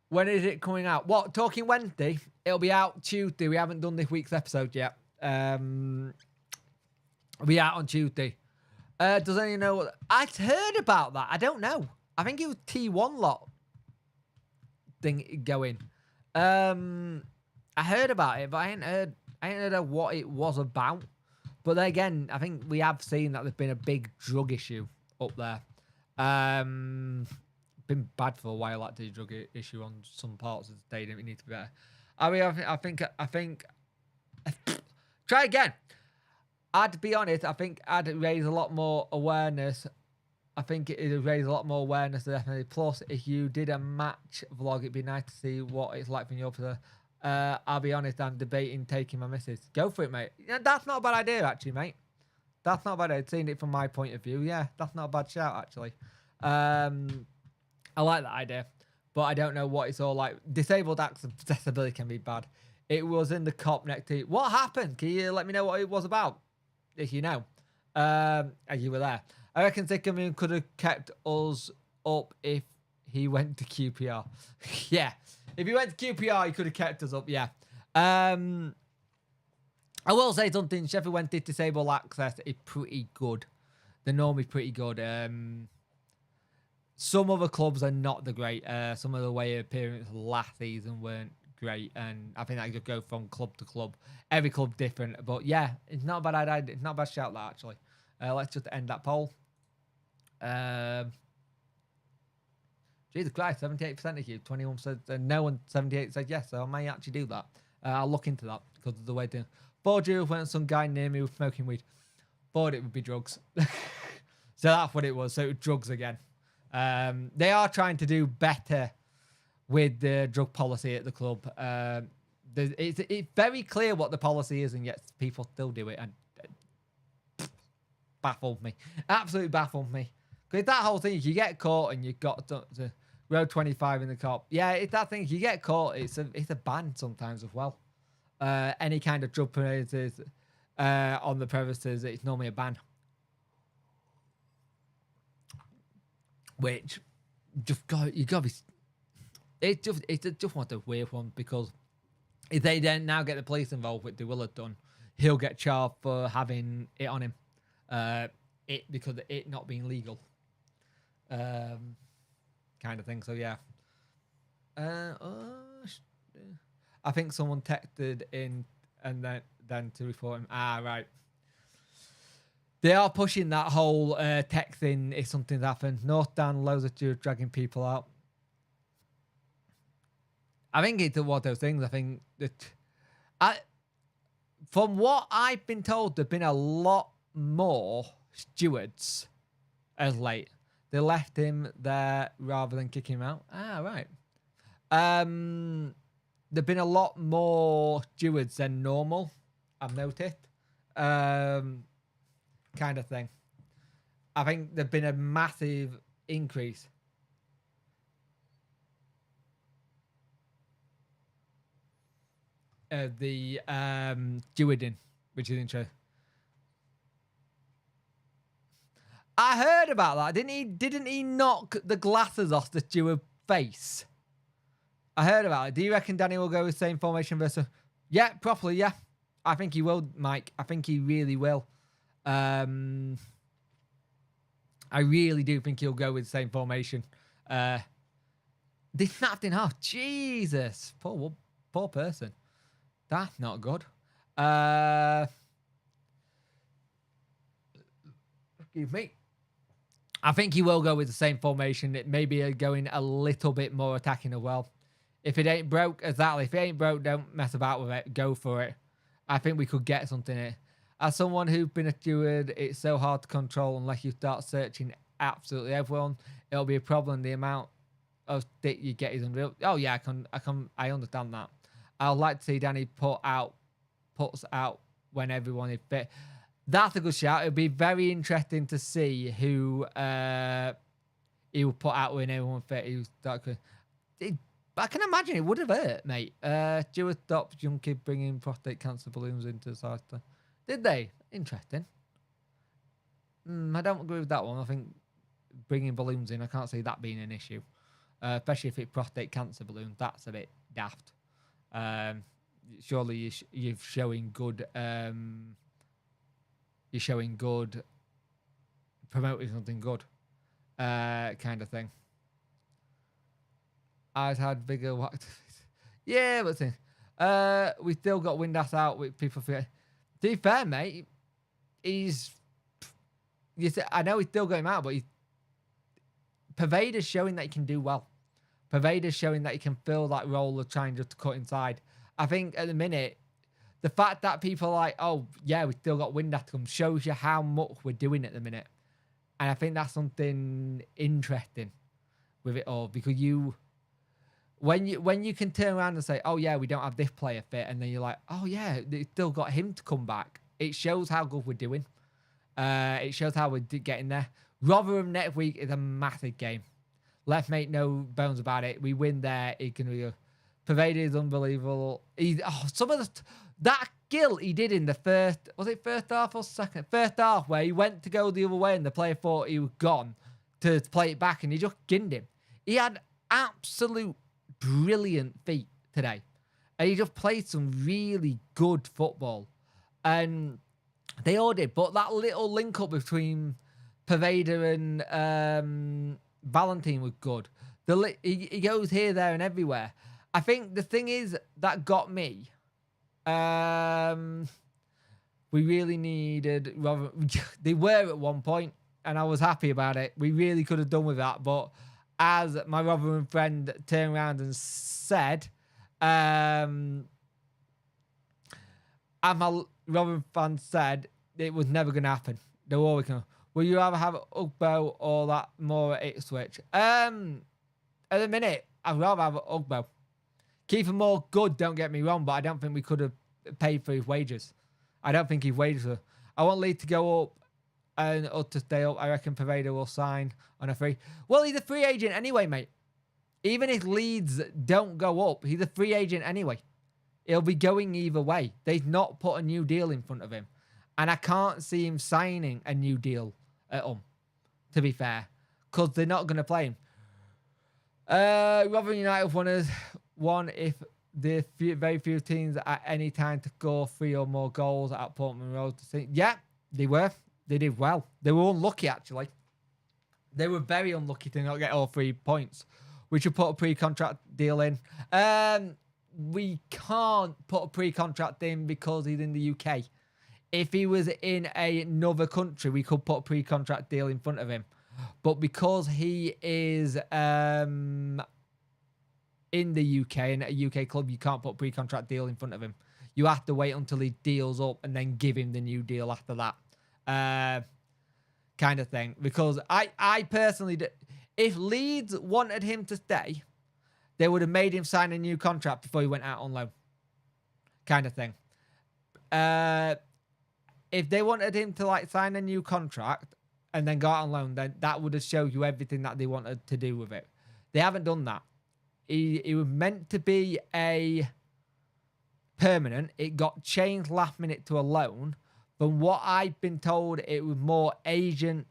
when is it coming out? What? Talking Wednesday? It'll be out Tuesday. We haven't done this week's episode yet. It'll be out on Tuesday. Does anyone know? I'd heard about that. I don't know. I think it was T1 lot thing going. I heard about it, but I ain't heard of what it was about. But then again, I think we have seen that there's been a big drug issue up there. Been bad for a while, that the drug issue on some parts of the stadium. It needs to be better. I mean, I think try again. I'd be honest, I think I'd raise a lot more awareness. I think it'd raise a lot more awareness, definitely. Plus, if you did a match vlog, it'd be nice to see what it's like from your perspective. I'll be honest, I'm debating taking my missus. Go for it, mate. Yeah, that's not a bad idea, actually, mate. That's not bad. I'd seen it from my point of view. Yeah, that's not a bad shout, actually. I like that idea, but I don't know what it's all like. Disabled accessibility can be bad. It was in the cop next to you. What happened? Can you let me know what it was about? If you know. As you were there. I reckon Zickerman could have kept us up if he went to QPR. Yeah. If he went to QPR, he could have kept us up. Yeah. I will say something. Sheffield Wednesday disabled access is pretty good. The norm is pretty good. Some other clubs are not the great. Some of the way appearance last season weren't great, and I think that could go from club to club. Every club different, but yeah, it's not a bad idea. It's not a bad shout, that actually. Let's just end that poll. Jesus Christ, 78% of you, 21 said no, and 78 said yes. So I may actually do that. I'll look into that because of the way to. Thought you when some guy near me was smoking weed. Thought it would be drugs. So that's what it was. So it was drugs again. They are trying to do better with the drug policy at the club. It's very clear what the policy is, and yet people still do it. And baffled me. Absolutely baffled me. Because that whole thing, if you get caught and you've got to road 25 in the cop, yeah, it's that thing. If you get caught, it's a ban sometimes as well. Any kind of drug premises on the premises, it's normally a ban. Which you gotta be. It's just one of the weird one because if they then now get the police involved, which they will have done, he'll get charged for having it on him. Because of it not being legal. Kind of thing. So yeah. I think someone texted in and then to report him. Right. They are pushing that whole tech thing if something's happened. North down, loads of Jews dragging people out. I think it's one of those things. I think that from what I've been told, there've been a lot more stewards as late. They left him there rather than kicking him out. Right. There've been a lot more stewards than normal, I've noticed. Kind of thing. I think there's been a massive increase. The stewarding, which is interesting. I heard about that. Didn't he knock the glasses off the steward's face? I heard about it. Do you reckon Danny will go with the same formation versus? Yeah, properly, yeah. I think he will, Mike. I think he really will. I really do think he'll go with the same formation. They snapped in half. Jesus. Poor person. That's not good. Excuse me. I think he will go with the same formation. It may be going a little bit more attacking as well. If it ain't broke, exactly. If it ain't broke, don't mess about with it. Go for it. I think we could get something here. As someone who's been a steward, it's so hard to control unless you start searching absolutely everyone. It'll be a problem. The amount of stick you get is unreal. Oh yeah, I understand that. I'd like to see Danny puts out when everyone is fit. That's a good shout. It'll be very interesting to see who he will put out when everyone fit. I can imagine it would have hurt, mate. Stewart stopped junkie bringing prostate cancer balloons into the site. Did they? Interesting. I don't agree with that one. I think bringing balloons in, I can't see that being an issue. Especially if it's prostate cancer balloons. That's a bit daft. Surely you're showing good... you're showing good... promoting something good. Kind of thing. I've had bigger wax. Yeah, but we still got Windass out with people forget. To be fair, mate, I know he's still got him out, but Pervader's showing that he can do well. Pervader's showing that he can fill that role of trying just to cut inside. I think at the minute, the fact that people are like, oh, yeah, we still got Windass to come shows you how much we're doing at the minute. And I think that's something interesting with it all because when you can turn around and say, oh, yeah, we don't have this player fit, and then you're like, oh, yeah, they still got him to come back. It shows how good we're doing. It shows how we're getting there. Rotherham next week is a massive game. Let's make no bones about it. We win there. It can be Pervader is unbelievable. That skill he did in the first half or second? First half, where he went to go the other way and the player thought he was gone to play it back, and he just ginned him. He had absolute brilliant feet today. And he just played some really good football. And they all did. But that little link up between Pervader and Valentine was good. He goes here, there, and everywhere. I think the thing is that got me. We really needed... They were at one point, and I was happy about it. We really could have done with that, but as my Rotherham friend turned around and said, and my Rotherham fan said, it was never going to happen. They were always going to... Will you rather have Ugbo or that more at Ipswich? At the minute, I'd rather have Ugbo. Kiefer Moore, good, don't get me wrong, but I don't think we could have paid for his wages. I don't think his wages were... I want Lee to go up and to stay up. I reckon Pervada will sign on a free. Well, he's a free agent anyway, mate. Even if Leeds don't go up, he's a free agent anyway. He'll be going either way. They've not put a new deal in front of him. And I can't see him signing a new deal at home, to be fair, because they're not going to play him. Rotherham United won if the very few teams at any time to score 3 or more goals at Portman Road. Yeah, they were. They did well. They were unlucky, actually. They were very unlucky to not get all 3 points. We should put a pre-contract deal in. We can't put a pre-contract in because he's in the UK. If he was in another country, we could put a pre-contract deal in front of him. But because he is in the UK and at a UK club, you can't put a pre-contract deal in front of him. You have to wait until he deals up and then give him the new deal after that. Kind of thing. Because I personally, if Leeds wanted him to stay, they would have made him sign a new contract before he went out on loan. Kind of thing. If they wanted him to sign a new contract and then go out on loan, then that would have showed you everything that they wanted to do with it. They haven't done that. He was meant to be a permanent. It got changed last minute to a loan. From what I've been told, it was more agent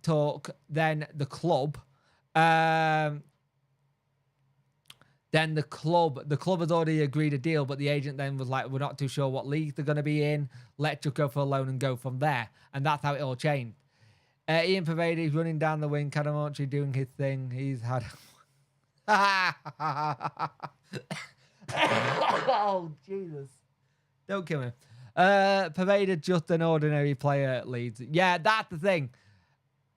talk than the club. Then the club has already agreed a deal, but the agent then was like, we're not too sure what league they're going to be in. Let's just go for a loan and go from there. And that's how it all changed. Ian Pervada is running down the wing. Cadamonchi doing his thing. He's had... Oh, Jesus. Don't kill me. Pervada just an ordinary player at Leeds. Yeah, that's the thing.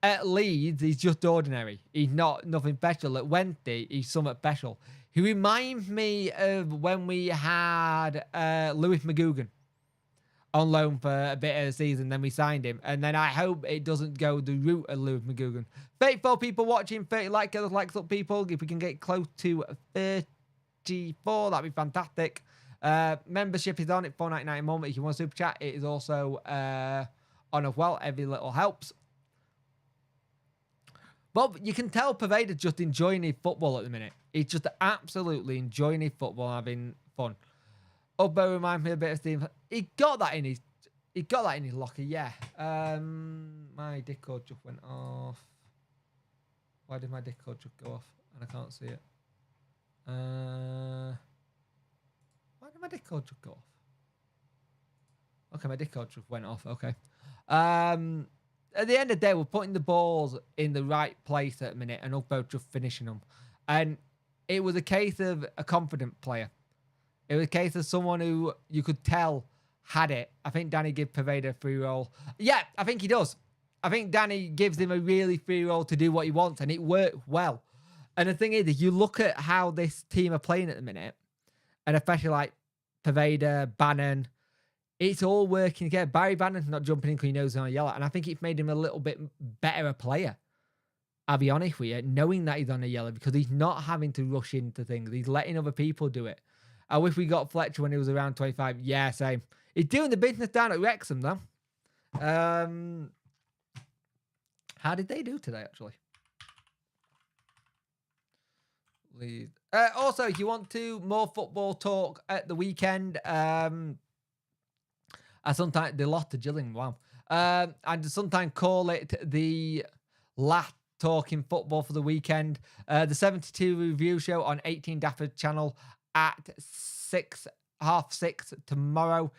At Leeds, he's just ordinary. He's nothing special. At Wednesday, he's somewhat special. He reminds me of when we had Lewis McGugan on loan for a bit of the season. Then we signed him. And then I hope it doesn't go the route of Lewis McGugan. 34 people watching, 30 likes up, people. If we can get close to 34, that'd be fantastic. Membership is on at $4.99 a month. If you want to super chat, it is also on as well. Every little helps. But you can tell Pervada's just enjoying his football at the minute. He's just absolutely enjoying his football and having fun. Ubbo reminds me a bit of Steve. He got that in his locker, yeah. My Discord just went off. Why did my Discord just go off? And I can't see it. Why did my Discord just go off? Okay, my Discord just went off. Okay. At the end of the day, we're putting the balls in the right place at a minute and Ubbo just finishing them. And it was a case of a confident player. It was a case of someone who you could tell had it. I think Danny gives Pervada a free roll. Yeah, I think he does. I think Danny gives him a really free roll to do what he wants, and it worked well. And the thing is, if you look at how this team are playing at the minute, and especially like Pervada, Bannon, it's all working together. Barry Bannon's not jumping in because he knows he's on a yellow, and I think it's made him a little bit better a player. I'll be honest with you, knowing that he's on a yellow, because he's not having to rush into things. He's letting other people do it. I wish we got Fletcher when he was around 25. Yeah, same. He's doing the business down at Wrexham, though. How did they do today, actually? Also, if you want more football talk at the weekend, I sometimes they lost to Gillingham. Wow. And sometimes call it the last talking football for the weekend. The 72 review show on 18 Dapper channel at 6:30 tomorrow.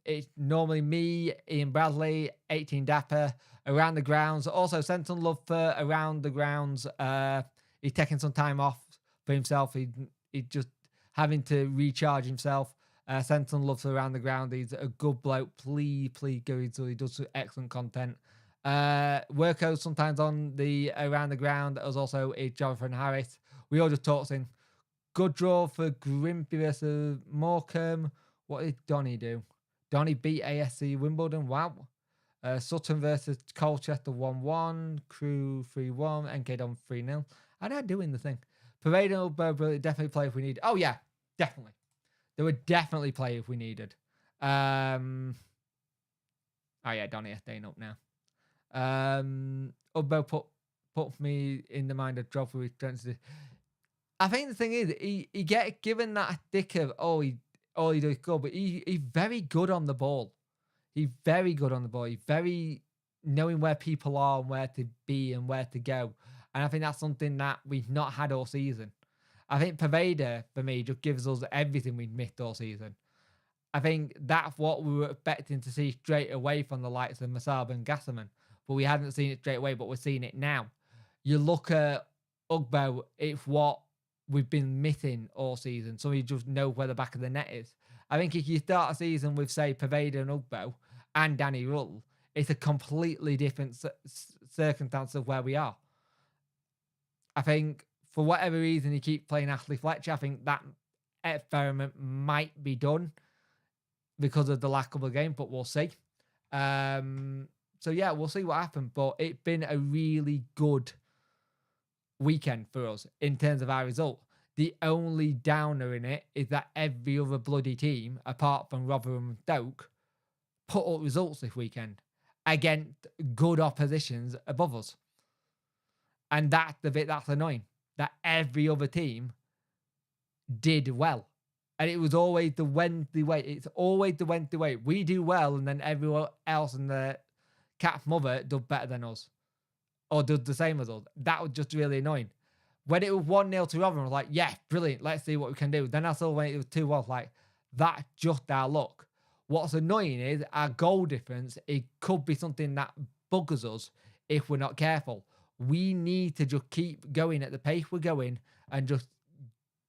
It's normally me, Ian Bradley, 18 Dapper, Around the Grounds. Also, send some love for Around the Grounds. He's taking some time off for himself. He's just having to recharge himself. Send some love to Around the Ground. He's a good bloke. Please go into. He does excellent content. Worko sometimes on the Around the Ground. There's also a Jonathan Harris. We all just talked in. Good draw for Grimby versus Morecambe. What did Donny do? Donny beat ASC Wimbledon. Wow. Sutton versus Colchester 1-1. Crew 3-1. NK Don 3-0. How did I do in the thing? Parade will definitely play if we need. Oh, yeah. Definitely. They would definitely play if we needed. Oh yeah, Donny staying up now. Ugbo put me in the mind of drop with strength. I think the thing is, he get given that dick of all he does good, but he's very good on the ball. He's very good on the ball. He's very knowing where people are and where to be and where to go. And I think that's something that we've not had all season. I think Pervader, for me, just gives us everything we've missed all season. I think that's what we were expecting to see straight away from the likes of Masaba and Gasserman. But we hadn't seen it straight away, but we're seeing it now. You look at Ugbo, it's what we've been missing all season. So you just know where the back of the net is. I think if you start a season with, say, Pervader and Ugbo and Danny Rull, it's a completely different circumstance of where we are. I think for whatever reason you keep playing Ashley Fletcher, I think that experiment might be done because of the lack of a game, but we'll see. So yeah, we'll see what happens. But it's been a really good weekend for us in terms of our result. The only downer in it is that every other bloody team, apart from Rotherham and Stoke, put up results this weekend against good oppositions above us. And that's the bit that's annoying, that every other team did well. And it was always the Wednesday way. It's always the Wednesday way. We do well, and then everyone else in the cat's mother does better than us. Or does the same as us. That was just really annoying. When it was 1-0 to Rotherham, I was like, yeah, brilliant. Let's see what we can do. Then I saw when it was 2-1, like, that's just our luck. What's annoying is our goal difference. It could be something that buggers us if we're not careful. We need to just keep going at the pace we're going and just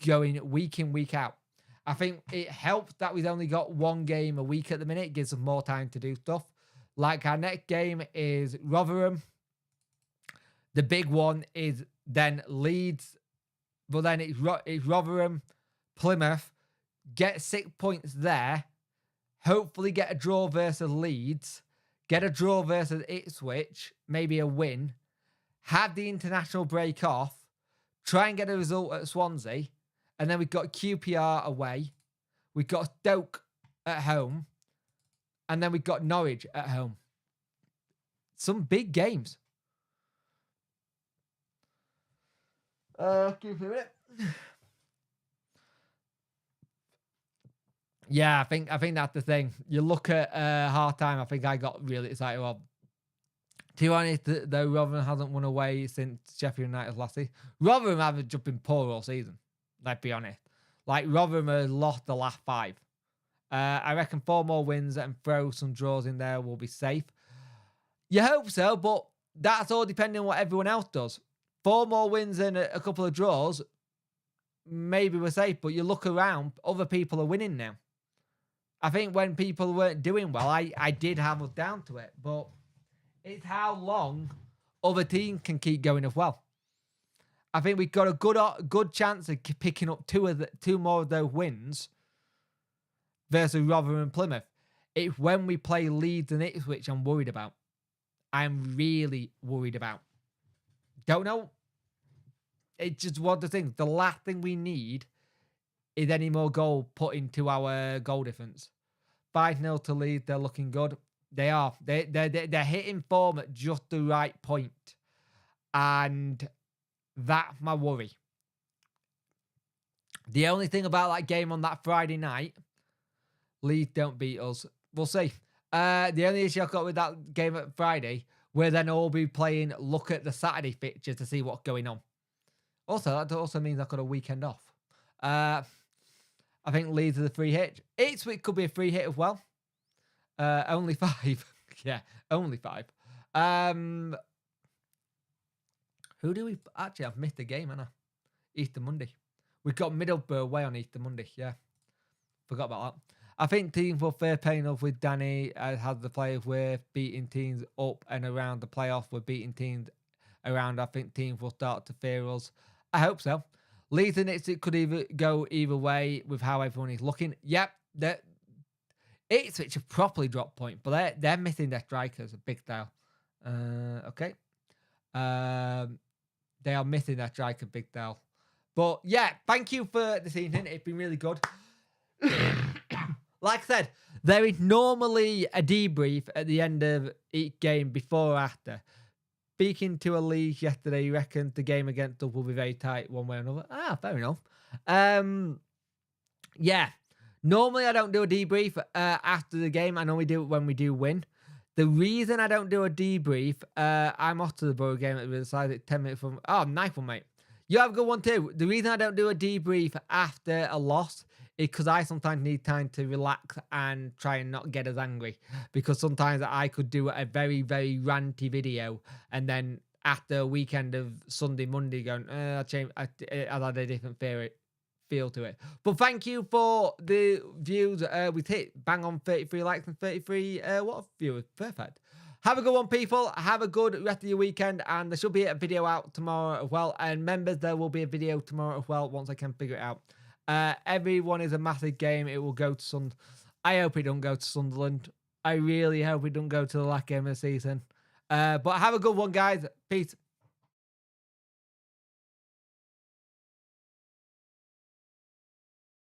going week in, week out. I think it helps that we've only got one game a week at the minute. It gives us more time to do stuff. Like our next game is Rotherham. The big one is then Leeds. But then it's Rotherham, Plymouth. Get 6 points there. Hopefully get a draw versus Leeds. Get a draw versus Ipswich. Maybe a win. Have the international break off. Try and get a result at Swansea. And then we've got QPR away. We've got Stoke at home. And then we've got Norwich at home. Some big games. Give me a minute. Yeah, I think that's the thing. You look at half time. I think I got really excited. Well, to be honest, though, Rotherham hasn't won away since Sheffield United last season. Rotherham haven't just been poor all season. Let's be honest. Like, Rotherham has lost the last 5. I reckon 4 more wins and throw some draws in there will be safe. You hope so, but that's all depending on what everyone else does. 4 more wins and a couple of draws, maybe we're safe. But you look around, other people are winning now. I think when people weren't doing well, I did have us down to it. But it's how long other teams can keep going as well. I think we've got a good chance of picking up 2 more of those wins versus Rotherham and Plymouth. It's when we play Leeds and Ipswich I'm worried about. I'm really worried about. Don't know. It's just one of the things. The last thing we need is any more goal put into our goal difference. 5-0 to Leeds. They're looking good. They are. They're hitting form at just the right point. And that's my worry. The only thing about that game on that Friday night, Leeds don't beat us. We'll see. The only issue I've got with that game at Friday, we'll then all be playing, look at the Saturday fixture to see what's going on. Also, that also means I've got a weekend off. I think Leeds is a free hit. Ipswich could be a free hit as well. Only 5. Yeah, only 5. Who do we... Actually, I've missed a game, haven't I? Easter Monday. We've got Middlesbrough away on Easter Monday. Yeah. Forgot about that. I think teams will fair pay enough with Danny has the players we're beating teams up and around the playoff. We're beating teams around. I think teams will start to fear us. I hope so. Leeds and it could go either way with how everyone is looking. Yep. Ipswich have properly dropped point, but they're missing their strikers a big style. Okay. They are missing their striker big style. But yeah, thank you for this evening. It's been really good. Like I said, There is normally a debrief at the end of each game before or after. Speaking to Elise yesterday, he reckons the game against us will be very tight one way or another. Ah, fair enough. Yeah. Normally I don't do a debrief after the game. I normally do it when we do win. The reason I don't do a debrief, I'm off to the Borough game at the other side at 10 minutes from... Oh, nice one, mate. You have a good one too. The reason I don't do a debrief after a loss is because I sometimes need time to relax and try and not get as angry. Because sometimes I could do a very, very ranty video and then after a weekend of Sunday, Monday going, I had a different feel to it. But thank you for the views. We've hit bang on 33 likes and 33 viewers. Perfect. Have a good one, people. Have a good rest of your weekend. And there should be a video out tomorrow as well. And members, there will be a video tomorrow as well once I can figure it out. Everyone is a massive game. It will go to I hope it don't go to Sunderland. I really hope it don't go to the last game of the season. But have a good one, guys. Peace.